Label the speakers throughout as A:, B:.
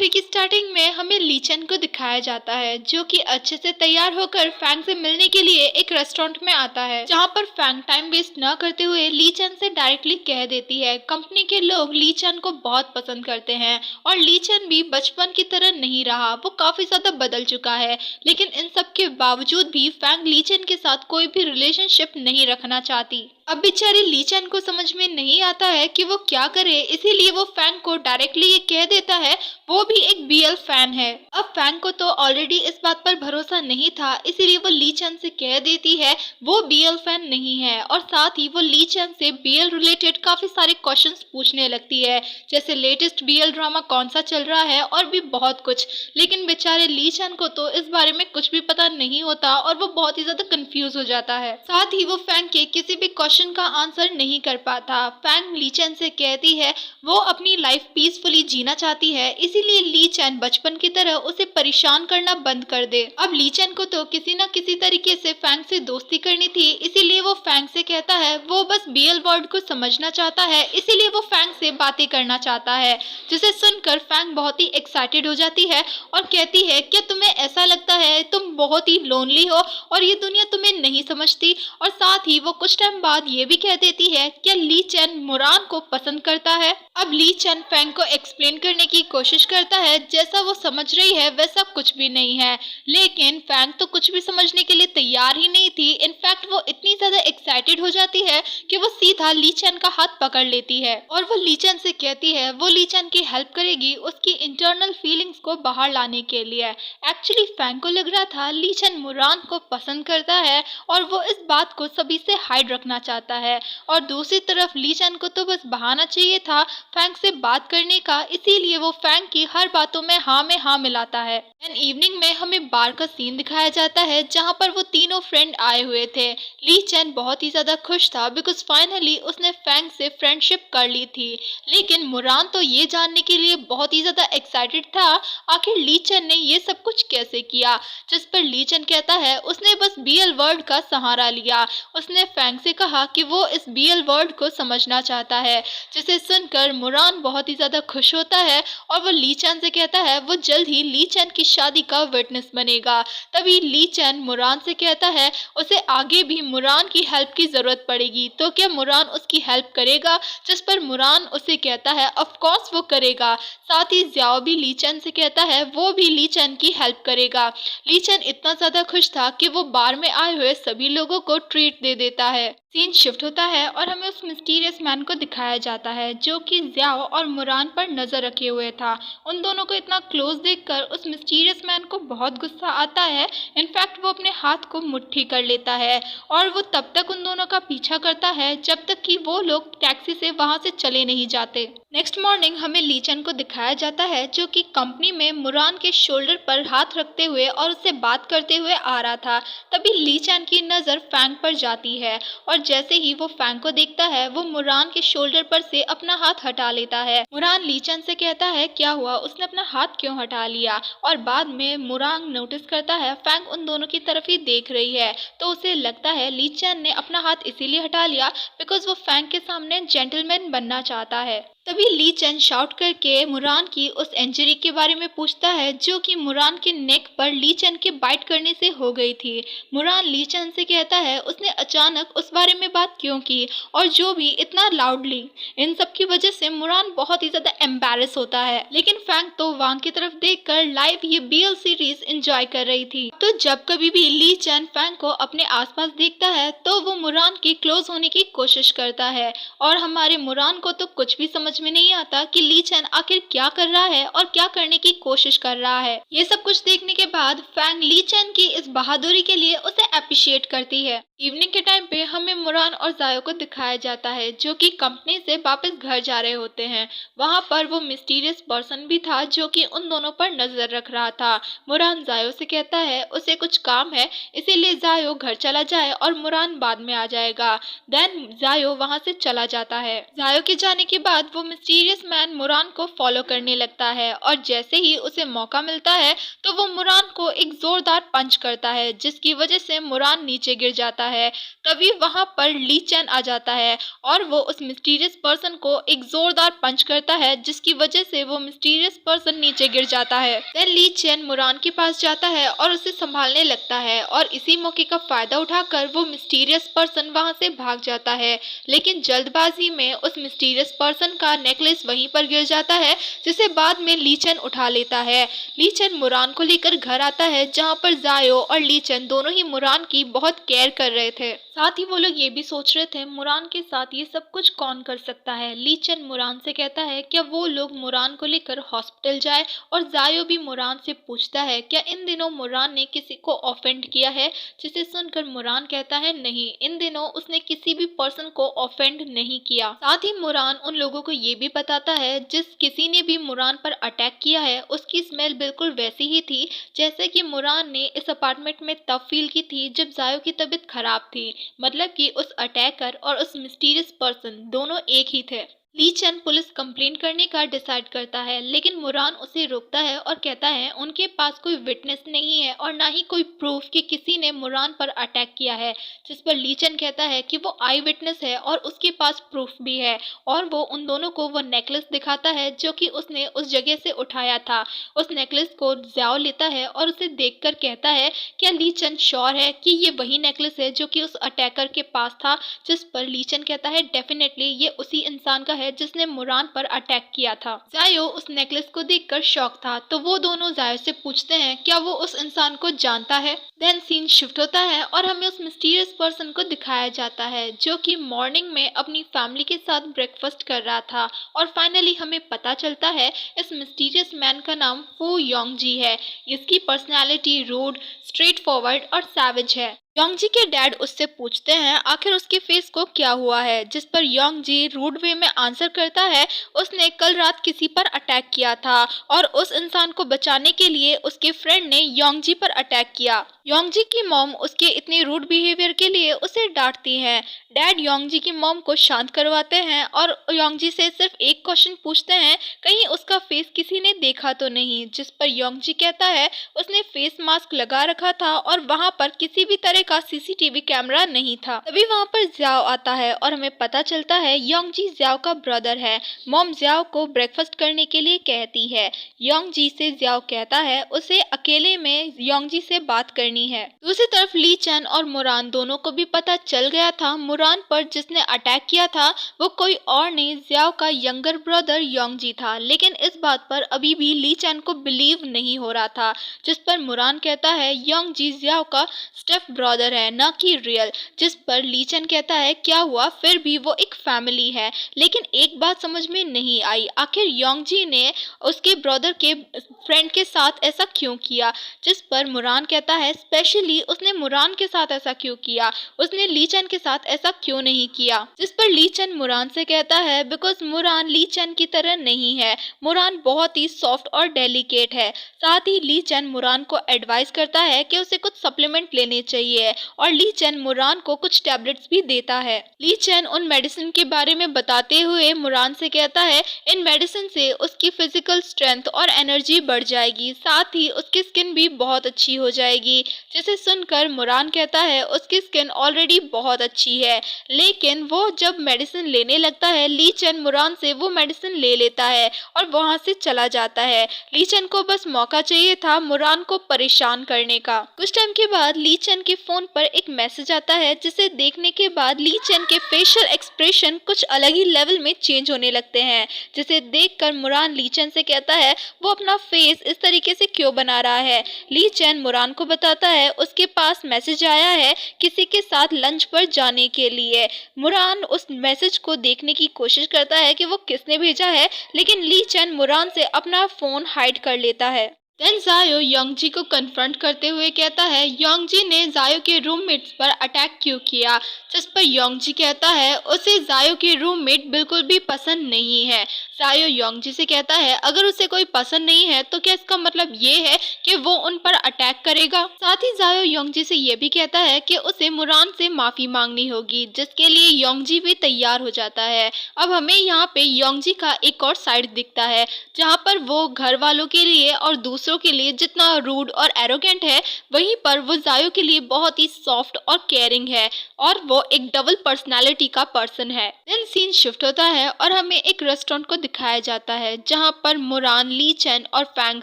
A: 3 की स्टार्टिंग में हमें ली चेन को दिखाया जाता है जो कि अच्छे से तैयार होकर फैंग से मिलने के लिए एक रेस्टोरेंट में आता है, जहां पर फैंग टाइम वेस्ट न करते हुए ली चेन से डायरेक्टली कह देती है कंपनी के लोग ली चेन को बहुत पसंद करते हैं और ली चेन भी बचपन की तरह नहीं रहा, वो काफी ज्यादा बदल चुका है। लेकिन इन सब के बावजूद भी फैंग ली चेन के साथ कोई भी रिलेशनशिप नहीं रखना चाहती। अब बेचारी ली चेन को समझ में नहीं आता है कि वो क्या करे, इसीलिए वो फैंग को डायरेक्टली ये कह देता है वो भी एक बीएल फैन है। अब फैंग को तो ऑलरेडी इस बात पर भरोसा नहीं था, इसीलिए वो ली चेन से कह देती है वो बीएल फैन नहीं है और साथ ही वो ली चेन से बीएल रिलेटेड काफी सारे क्वेश्चंस पूछने लगती है, जैसे लेटेस्ट बीएल ड्रामा कौन सा चल रहा है और भी बहुत कुछ। लेकिन बेचारे ली चेन को तो इस बारे में कुछ भी पता नहीं होता और वो बहुत ही ज्यादा कंफ्यूज हो जाता है। साथ ही वो फैंग के किसी भी क्वेश्चन का आंसर नहीं कर पाता। फैंग ली चेन से कहती है वो अपनी लाइफ पीसफुली जीना चाहती है, इसीलिए ली चेन बचपन की तरह उसे परेशान करना बंद कर दे। अब ली चेन को तो किसी न किसी तरीके से फैंग से दोस्ती करनी थी, इसीलिए वो फैंग से कहता है वो बस बीएल वर्ड को समझना चाहता है, इसीलिए वो फैंग से बातें करना चाहता है। जिसे सुनकर फैंग बहुत ही एक्साइटेड हो जाती है और कहती है क्या तुम्हें ऐसा लगता है तुम बहुत ही लोनली हो और ये दुनिया तुम्हें नहीं समझती। और साथ ही वो कुछ टाइम बाद ये भी कह देती है कि ली चेन मुरान को पसंद करता है। अब ली चेन फैंग को एक्सप्लेन करने की कोशिश करता है जैसा वो समझ रही है वैसा कुछ भी नहीं है, लेकिन फैंग तो कुछ भी समझने के लिए तैयार ही नहीं थी। इनफैक्ट वो इतनी ज्यादा एक्साइटेड हो जाती है कि वो सीधा ली चेन का हाथ पकड़ लेती है और वो ली चेन से कहती है वो ली चेन की हेल्प करेगी उसकी इंटरनल फीलिंग्स को बाहर लाने के लिए। एक्चुअली फैंग को लग रहा था ली चेन मुरान को पसंद करता है और वो इस बात को सभी से हाइड रखना चाहता है, और दूसरी तरफ ली चेन को तो बस बहाना चाहिए था फैंग से बात करने का, इसीलिए वो फैंग की हर बातों में हाँ मिलाता है। एंड इवनिंग में हमें बार का सीन दिखाया जाता है जहां पर वो तीनों फ्रेंड आए हुए थे। ली चेन बहुत ही ज्यादा खुश था बिकॉज फाइनली उसने फैंग से फ्रेंडशिप कर ली थी, लेकिन मुरान तो ये जानने के लिए बहुत ही ज्यादा एक्साइटेड था आखिर ली चेन ने ये सब कुछ कैसे किया। जिस पर ली चेन कहता है उसने बस बीएल वर्ड का सहारा लिया, उसने फैंग से कहा कि वो इस बीएल वर्ड को समझना चाहता है। जिसे सुनकर मुरान बहुत ही ज्यादा खुश होता है और वो ली चेन से कहता है वो जल्द ही ली चेन की शादी का विटनेस बनेगा। तभी ली चेन मुरान से कहता है उसे आगे भी मुरान की हेल्प की जरूरत पड़ेगी तो क्या मुरान उसकी हेल्प करेगा। जिस पर मुरान उसे कहता है ऑफ कोर्स वो करेगा। साथ ही ज़्याओ भी ली चेन से कहता है वो भी ली चेन की हेल्प करेगा। ली चेन इतना ज्यादा खुश था कि वो बार में आए हुए सभी लोगों को ट्रीट दे देता है। सीन शिफ्ट होता है और हमें उस मिस्टीरियस मैन को दिखाया जाता है जो कि ज़्याओ और मुरान पर नजर रखे हुए था। उन दोनों को इतना क्लोज देखकर उस मिस्टीरियस मैन को बहुत गुस्सा आता है। इनफैक्ट वो अपने हाथ को मुट्ठी कर लेता है और वो तब तक उन दोनों का पीछा करता है जब तक कि वो लोग टैक्सी से वहां से चले नहीं जाते। नेक्स्ट मॉर्निंग हमें ली चेन को दिखाया जाता है जो कि कंपनी में मुरान के शोल्डर पर हाथ रखते हुए और उससे बात करते हुए आ रहा था। तभी ली चेन की नज़र फैंग पर जाती है और जैसे ही वो फैंग को देखता है वो मुरान के शोल्डर पर से अपना हाथ हटा लेता है। मुरान ली चेन से कहता है क्या हुआ, उसने अपना हाथ क्यों हटा लिया। और बाद में मुरान नोटिस करता है फैंग उन दोनों की तरफ ही देख रही है तो उसे लगता है ली चेन ने अपना हाथ इसीलिए हटा लिया बिकॉज वो फैंग के सामने जेंटलमैन बनना चाहता है। तभी ली चेन शाउट करके मुरान की उस इंजरी के बारे में पूछता है जो कि मुरान के नेक पर ली चेन के बाइट करने से हो गई थी। मुरान ली चेन से कहता है उसने अचानक उस बारे में बात क्यों की और जो भी इतना लाउडली। इन सब की वजह से मुरान बहुत ही ज्यादा एम्बैरेस होता है। लेकिन फैंग तो वांग की तरफ देखकर लाइव ये बीएल सीरीज एंजॉय कर रही थी। तो जब कभी भी ली चेन फैंग को अपने आसपास देखता है तो वो मुरान के क्लोज होने की कोशिश करता है और हमारे मुरान को तो कुछ भी समझ में नहीं आता कि ली चेन आखिर क्या कर रहा है और क्या करने की कोशिश कर रहा है। ये सब कुछ देखने के बाद फैंग ली चेन की इस बहादुरी के लिए उसे अप्रिशिएट करती है। इवनिंग के टाइम पे हमें मुरान और ज़ायो को दिखाया जाता है जो कि कंपनी से वापस घर जा रहे होते हैं। वहाँ पर वो मिस्टीरियस पर्सन भी था जो कि उन दोनों पर नजर रख रहा था। मुरान ज़ायो से कहता है उसे कुछ काम है इसीलिए ज़ायो घर चला जाए और मुरान बाद में आ जाएगा। देन ज़ायो वहाँ से चला जाता है। ज़ायो के जाने के बाद वो मिस्टीरियस मैन मुरान को फॉलो करने लगता है और जैसे ही उसे मौका मिलता है तो वो मुरान को एक जोरदार पंच करता है जिसकी वजह से मुरान नीचे गिर जाता है। तभी वहाँ पर ली चैन आ जाता है और वो उस मिस्टीरियस पर्सन को एक जोरदार पंच करता है, जिसकी वजह से वो मिस्टीरियस पर्सन नीचे गिर जाता है। देन ली चैन मुरान के पास जाता है और उसे संभालने लगता है और इसी मौके का फायदा उठाकर वो मिस्टीरियस पर्सन वहाँ से भाग जाता है। लेकिन जल्दबाजी में उस मिस्टीरियस पर्सन का नेकलेस वहीं पर गिर जाता है, जिसे बाद में ली चैन उठा लेता है। ली चैन मुरान को लेकर घर आता है, जहाँ पर जायो और ली चैन दोनों ही मुरान की बहुत केयर कर रहे थे। साथ ही वो लोग ये भी सोच रहे थे मुरान के साथ ये सब कुछ कौन कर सकता है। ली चैन मुरान से कहता है क्या वो लोग मुरान को लेकर हॉस्पिटल जाए, और जायो भी मुरान से पूछता है क्या इन दिनों मुरान ने किसी को ऑफेंड किया है, जिसे सुनकर मुरान कहता है नहीं, इन दिनों उसने किसी भी पर्सन को ऑफेंड नहीं किया। साथ ही मुरान उन लोगों को ये भी बताता है जिस किसी ने भी मुरान पर अटैक किया है उसकी स्मेल बिल्कुल वैसी ही थी जैसे कि मुरान ने इस अपार्टमेंट में तब फील की थी जब जायो की तबीयत खराब थी। मतलब कि उस अटैकर और उस मिस्टीरियस पर्सन दोनों एक ही थे। ली चैन पुलिस कंप्लेंट करने का डिसाइड करता है, लेकिन मुरान उसे रोकता है और कहता है उनके पास कोई विटनेस नहीं है और ना ही कोई प्रूफ कि किसी ने मुरान पर अटैक किया है। जिस पर ली चैन कहता है कि वो आई विटनेस है और उसके पास प्रूफ भी है, और वो उन दोनों को वो नेकलेस दिखाता है जो कि उसने उस जगह से उठाया था। उस नेकलेस को ज़ियाओ लेता है और उसे देखकर कहता है क्या ली चैन श्योर है कि ये वही नेकलेस है जो कि उस अटैकर के पास था। जिस पर ली चैन कहता है डेफिनेटली ये उसी इंसान का है जिसने मुरान पर अटैक किया था। जायो उस नेकलेस को देखकर शॉक था, तो वो दोनों जायो से पूछते हैं क्या वो उस इंसान को जानता है। देन सीन शिफ्ट होता है और हमें उस मिस्टीरियस पर्सन को दिखाया जाता है जो कि मॉर्निंग में अपनी फैमिली के साथ ब्रेकफास्ट कर रहा था, और फाइनली हमें पता चलता है इस मिस्टीरियस मैन का नाम फू योंगजी है। इसकी पर्सनैलिटी रूड, स्ट्रेट फॉरवर्ड और सैवेज है। योंगजी के डैड उससे पूछते हैं आखिर उसके फेस को क्या हुआ है, जिस पर योंगजी रूड वे में आंसर करता है उसने कल रात किसी पर अटैक किया था और उस इंसान को बचाने के लिए उसके फ्रेंड ने योंगजी पर अटैक किया। योंगजी की मॉम उसके इतने रूड बिहेवियर के लिए उसे डांटती हैं। डैड योंगजी की मॉम को शांत करवाते हैं और योंगजी से सिर्फ एक क्वेश्चन पूछते हैं कहीं उसका फेस किसी ने देखा तो नहीं, जिस पर योंगजी कहता है उसने फेस मास्क लगा रखा था और वहाँ पर किसी भी तरह का सीसीटीवी कैमरा नहीं था। तभी वहाँ पर ज़ियाओ आता है और हमें पता चलता है योंगजी ज़ियाओ का ब्रदर है। मॉम ज़ियाओ को ब्रेकफास्ट करने के लिए कहती है। योंगजी से ज़ियाओ कहता है उसे अकेले में योंगजी से बात करनी है। दूसरी तरफ ली चैन और मुरान दोनों को भी पता चल गया था मुरान पर जिसने अटैक किया था वो कोई और नहीं ज़ियाओ का यंगर ब्रदर योंगजी था, लेकिन इस बात पर अभी भी ली चैन को बिलीव नहीं हो रहा था। जिस पर मुरान कहता है योंगजी ज़ियाओ का स्टेप ब्रदर है न कि रियल, जिस पर ली चैन कहता है क्या हुआ, फिर भी वो एक फैमिली है। लेकिन एक बात समझ में नहीं आई, आखिर योंगजी ने उसके ब्रदर के फ्रेंड के साथ ऐसा क्यों किया। जिस पर मुरान कहता है स्पेशली उसने मुरान के साथ ऐसा क्यों किया, उसने ली चैन के साथ ऐसा क्यों नहीं किया। जिस पर ली चैन मुरान से कहता है बिकॉज मुरान ली चैन की तरह नहीं है, मुरान बहुत ही सॉफ्ट और डेलिकेट है। साथ ही ली चैन मुरान को एडवाइस करता है कि उसे कुछ सप्लीमेंट लेने चाहिए और ली चैन मुरान को कुछ टैबलेट्स भी देता है। ली चैन उन मेडिसिन के बारे में बताते हुए मुरान से कहता है इन मेडिसिन से उसकी फिजिकल स्ट्रेंथ और एनर्जी बढ़ जाएगी, साथ ही उसकी स्किन भी बहुत अच्छी हो जाएगी। जिसे सुनकर मुरान कहता है उसकी स्किन ऑलरेडी बहुत अच्छी है, लेकिन वो जब मेडिसिन लेने लगता है ली चैन मुरान से वो मेडिसिन ले लेता है और वहाँ से चला जाता है। ली चैन को बस मौका चाहिए था मुरान को परेशान करने का। कुछ टाइम के बाद ली चैन के फोन पर एक मैसेज आता है, जिसे देखने के बाद ली चैन के फेशियल एक्सप्रेशन कुछ अलग ही लेवल में चेंज होने लगते हैं, जिसे देखकर मुरान ली चैन से कहता है वो अपना फेस इस तरीके से क्यों बना रहा है। ली चैन मुरान को बताता है उसके पास मैसेज आया है किसी के साथ लंच पर जाने के लिए। मुरान उस मैसेज को देखने की कोशिश करता है कि वो किसने भेजा है, लेकिन ली चैन मुरान से अपना फोन हाइड कर लेता है। देन जायो योंगजी को कन्फ्रंट करते हुए कहता है योंगजी ने जायो के रूममेट्स पर अटैक क्यों किया। जिस पर योंगजी कहता है उसे जायो के रूममेट बिल्कुल भी पसंद नहीं है। जायो योंगजी से कहता है अगर उसे कोई पसंद नहीं है तो क्या इसका मतलब ये है कि वो उन पर अटैक करेगा। साथ ही जायो योंगजी से ये भी कहता है कि उसे मुरान से माफी मांगनी होगी, जिसके लिए योंगजी भी तैयार हो जाता है। अब हमें यहाँ पे योंगजी का एक और साइड दिखता है जहाँ पर वो घर वालों के लिए और दूसरों दूसरों के लिए जितना रूड और एरोगेंट है, वहीं पर वो जायो के लिए बहुत ही सॉफ्ट और केयरिंग है और वो एक डबल पर्सनालिटी का पर्सन है। देन सीन शिफ्ट होता है और हमें एक रेस्टोरेंट को दिखाया जाता है जहाँ पर मुरान, ली चेन और फैंग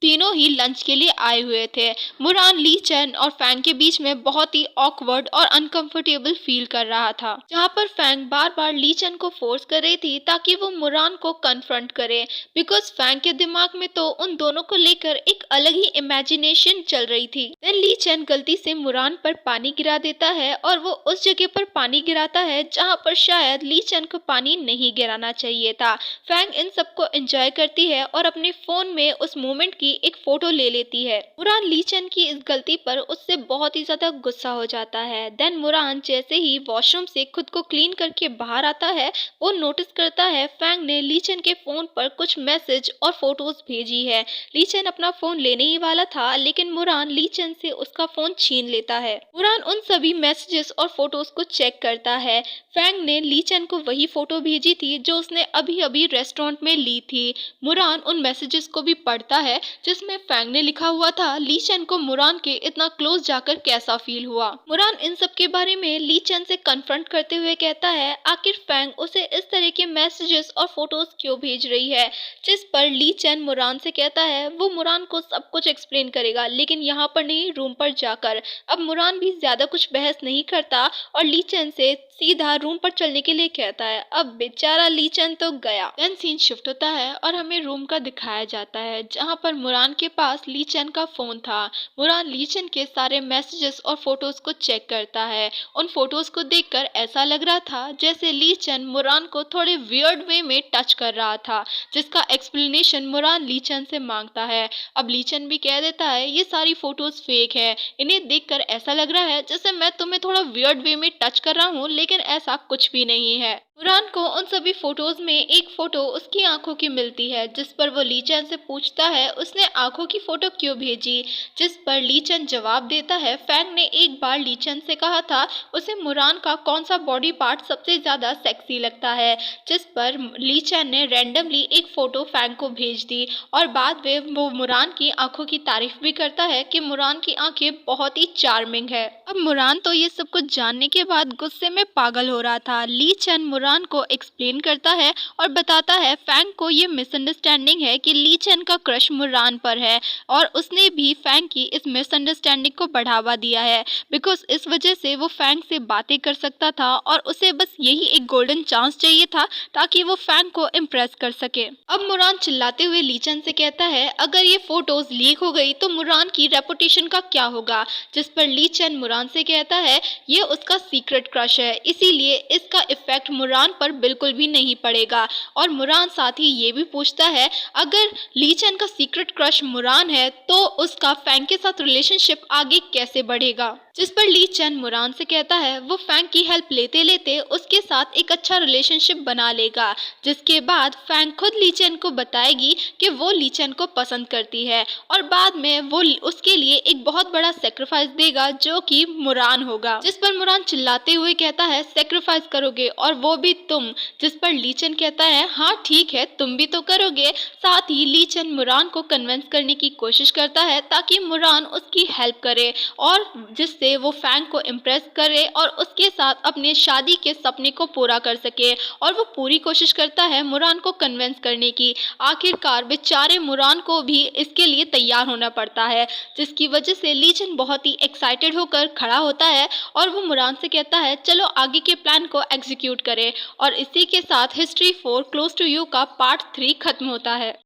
A: तीनों ही लंच के लिए आए हुए थे। मुरान ली चेन और फैंग के बीच में बहुत ही ऑकवर्ड और अनकंफर्टेबल फील कर रहा था, जहाँ पर फैंग बार बार ली चेन को फोर्स कर रही थी ताकि वो मुरान को कन्फ्रंट करे, बिकॉज फैंग के दिमाग में तो उन दोनों को लेकर एक अलग ही इमेजिनेशन चल रही थी। देन ली चेन गलती से मुरान पर पानी गिरा देता है और वो उस जगह पर पानी गिराता है जहाँ पर शायद ली चेन को पानी नहीं गिराना चाहिए था। फैंग इन सबको एंजॉय करती है और अपने फोन में उस मोमेंट की एक फोटो ले लेती है। मुरान ली चेन की इस गलती पर उससे बहुत ही ज्यादा गुस्सा हो जाता है। देन मुरान जैसे ही वॉशरूम से खुद को क्लीन करके बाहर आता है, वो नोटिस करता है फैंग ने ली चेन के फोन पर कुछ मैसेज और फोटोज भेजी है। ली चेन अपना फोन लेने ही वाला था, लेकिन मुरान ली चेन से उसका फोन छीन लेता है। मुरान उन सभी मैसेजेस और फोटोज को चेक करता है। फैंग ने ली चेन को वही फोटो भेजी थी जो उसने अभी अभी रेस्टोरेंट में ली थी। मुरान उन मैसेजेस को भी पढ़ता है जिसमें फैंग ने लिखा हुआ था ली चेन को मुरान के इतना क्लोज जाकर कैसा फील हुआ। मुरान इन सब के बारे में ली चेन से कन्फ्रंट करते हुए कहता है आखिर फैंग उसे इस तरह के मैसेजेस और फोटोज क्यों भेज रही है, जिस पर ली चेन मुरान से कहता है वो मुरान को सब कुछ एक्सप्लेन करेगा, लेकिन यहाँ पर नहीं, रूम पर जाकर। अब मुरान भी ज्यादा कुछ बहस नहीं करता और ली चेन से सीधा रूम पर चलने के लिए कहता है। अब बेचारा ली चेन तो गया। देन सीन शिफ्ट होता है और हमें रूम का दिखाया जाता है जहाँ पर मुरान के पास ली चेन का फोन था। मुरान ली चेन के सारे मैसेजेस और फोटोज को चेक करता है। उन फोटोज को देखकर ऐसा लग रहा था जैसे ली चेन मुरान को थोड़े वियर्ड वे में टच कर रहा था, जिसका एक्सप्लेनेशन मुरान ली चेन से मांगता है। अब ली चेन भी कह देता है ये सारी फोटोज फेक है, इन्हें देखकर ऐसा लग रहा है जैसे मैं तुम्हें थोड़ा वियर्ड वे में टच कर रहा हूँ, लेकिन ऐसा कुछ भी नहीं है। मुरान को उन सभी फोटोज में एक फोटो उसकी आंखों की मिलती है, जिस पर वो ली चेन से पूछता है उसने आंखों की फोटो क्यों भेजी, जिस पर ली चेन जवाब देता है फैंग ने एक बार ली चेन से कहा था उसे मुरान का कौन सा बॉडी पार्ट सबसे ज्यादा सेक्सी लगता है, जिस पर ली चेन ने रैंडमली एक फोटो फैंग को भेज दी और बाद में वो मुरान की आंखों की तारीफ भी करता है कि मुरान की आंखें बहुत ही चार्मिंग है। अब मुरान तो ये सब कुछ जानने के बाद गुस्से में पागल हो रहा था। ली चेन मुरान को एक्सप्लेन करता है और बताता है फैंग को ये मिसअंडरस्टैंडिंग है कि ली चेन का क्रश मुरान पर है और उसने भी फैंग की इस मिसअंडरस्टैंडिंग को बढ़ावा दिया है, बिकॉज इस वजह से वो फैंग से बातें कर सकता था और उसे बस यही एक गोल्डन चांस चाहिए था ताकि वो फैंग को इम्प्रेस कर सके। अब मुरान चिल्लाते हुए ली चेन से कहता है अगर ये फोटोज लीक हो गई तो मुरान की रेपुटेशन का क्या होगा, जिस पर ली चेन मुरान से कहता है ये उसका सीक्रेट क्रश है, इसीलिए इसका इफेक्ट मुरान पर बिल्कुल भी नहीं पड़ेगा। और मुरान साथ ही ये भी पूछता है अगर ली चेन का सीक्रेट क्रश मुरान है तो उसका फैंग के साथ रिलेशनशिप आगे कैसे बढ़ेगा, जिस पर ली चेन मुरान से कहता है वो फैंग की हेल्प लेते लेते उसके साथ एक अच्छा रिलेशनशिप बना लेगा, जिसके बाद फैंग खुद ली चेन को बताएगी कि वो ली चेन को पसंद करती है और बाद में वो उसके लिए एक बहुत बड़ा सेक्रीफाइस देगा जो कि मुरान होगा, जिस पर मुरान चिल्लाते हुए कहता है सेक्रीफाइस करोगे और वो भी तुम, जिस पर ली चेन कहता है हाँ ठीक है तुम भी तो करोगे। साथ ही ली चेन मुरान को कन्विंस करने की कोशिश करता है ताकि मुरान उसकी हेल्प करे और जिससे वो फैंग को इम्प्रेस करे और उसके साथ अपने शादी के सपने को पूरा कर सके, और वो पूरी कोशिश करता है मुरान को कन्विंस करने की। आखिरकार बेचारे मुरान को भी इसके लिए तैयार होना पड़ता है, जिसकी वजह से ली चेन बहुत ही एक्साइटेड होकर खड़ा होता है और वो मुरान से कहता है चलो आगे के प्लान को एग्जीक्यूट करें। और इसी के साथ हिस्ट्री 4 क्लोज टू यू का पार्ट 3 खत्म होता है।